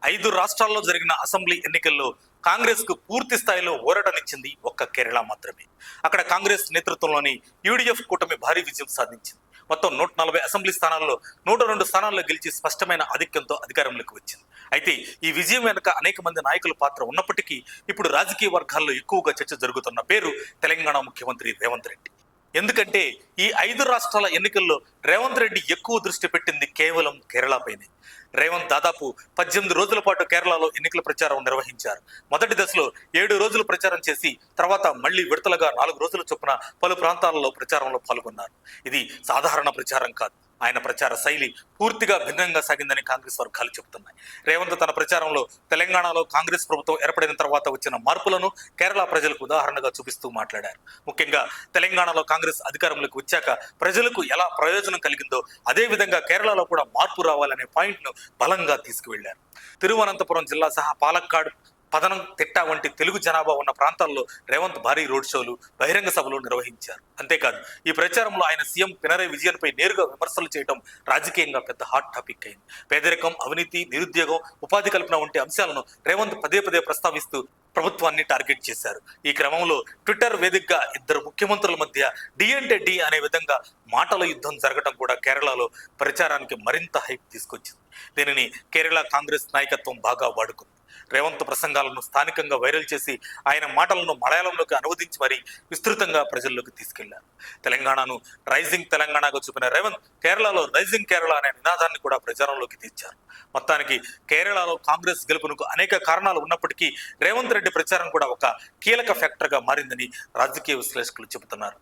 5 రాష్ట్రాల్లో జరిగిన అసెంబ్లీ ఎన్నికల్లో కాంగ్రెస్ కు పూర్తి స్థాయిలో ఊరటనిచ్చింది ఒక్క కేరళ మాత్రమే. అక్కడ కాంగ్రెస్ నేతృత్వంలోని యూడీఎఫ్ కూటమి భారీ విజయం సాధించింది. మొత్తం 140 అసెంబ్లీ స్థానాల్లో 102 స్థానాల్లో గెలిచి స్పష్టమైన ఆధిక్యంతో అధికారంలోకి వచ్చింది. అయితే ఈ విజయం వెనుక అనేక మంది నాయకుల పాత్ర ఉన్నప్పటికీ ఇప్పుడు రాజకీయ వర్గాల్లో ఎక్కువగా చర్చ జరుగుతున్న పేరు తెలంగాణ ముఖ్యమంత్రి రేవంత్ రెడ్డి. ఎందుకంటే ఈ 5 రాష్ట్రాల ఎన్నికల్లో రేవంత్ రెడ్డి ఎక్కువ దృష్టి పెట్టింది కేవలం కేరళపైనే. రేవంత్ దాదాపు 18 రోజుల పాటు కేరళలో ఎన్నికల ప్రచారం నిర్వహించారు. మొదటి దశలో 7 రోజులు ప్రచారం చేసి తర్వాత మళ్లీ విడతలుగా 4 రోజుల చొప్పున పలు ప్రాంతాలలో ప్రచారంలో పాల్గొన్నారు. ఇది సాధారణ ప్రచారం కాదు. ఆయన ప్రచార శైలి పూర్తిగా భిన్నంగా సాగిందని కాంగ్రెస్ వర్గాలు చెబుతున్నాయి. రేవంత్ తన ప్రచారంలో తెలంగాణలో కాంగ్రెస్ ప్రభుత్వం ఏర్పడిన తర్వాత వచ్చిన మార్పులను కేరళ ప్రజలకు ఉదాహరణగా చూపిస్తూ మాట్లాడారు. ముఖ్యంగా తెలంగాణలో కాంగ్రెస్ అధికారంలోకి వచ్చాక ప్రజలకు ఎలా ప్రయోజనం కలిగిందో అదే విధంగా కేరళలో కూడా మార్పు రావాలనే పాయింట్ ను బలంగా తీసుకువెళ్లారు. తిరువనంతపురం జిల్లా సహా పాలక్కాడ్, పదనం, తిట్ట వంటి తెలుగు జనాభా ఉన్న ప్రాంతాల్లో రేవంత్ భారీ రోడ్ షోలు, బహిరంగ సభలు నిర్వహించారు. అంతేకాదు ఈ ప్రచారంలో ఆయన సీఎం పినరయ్ విజయన్ పై నేరుగా విమర్శలు చేయడం రాజకీయంగా పెద్ద హాట్ టాపిక్ అయింది. పేదరికం, అవినీతి, నిరుద్యోగం, ఉపాధి కల్పన వంటి అంశాలను రేవంత్ పదే పదే ప్రస్తావిస్తూ ప్రభుత్వాన్ని టార్గెట్ చేశారు. ఈ క్రమంలో ట్విట్టర్ వేదికగా ఇద్దరు ముఖ్యమంత్రుల మధ్య డి అంటే డి అనే విధంగా మాటల యుద్ధం జరగడం కూడా కేరళలో ప్రచారానికి మరింత హైప్ తీసుకొచ్చింది. దీనిని కేరళ కాంగ్రెస్ నాయకత్వం బాగా వాడుకుంది. రేవంత్ ప్రసంగాలను స్థానికంగా వైరల్ చేసి ఆయన మాటలను మలయాళంలోకి అనువదించి మరీ విస్తృతంగా ప్రజల్లోకి తీసుకెళ్లారు. తెలంగాణను రైజింగ్ తెలంగాణగా చూపిన రేవంత్ కేరళలో రైజింగ్ కేరళ అనే నినాదాన్ని కూడా ప్రచారంలోకి తెచ్చారు. మొత్తానికి కేరళలో కాంగ్రెస్ గెలుపునకు అనేక కారణాలు ఉన్నప్పటికీ రేవంత్ రెడ్డి ప్రచారం కూడా ఒక కీలక ఫ్యాక్టర్ గా మారిందని రాజకీయ విశ్లేషకులు చెబుతున్నారు.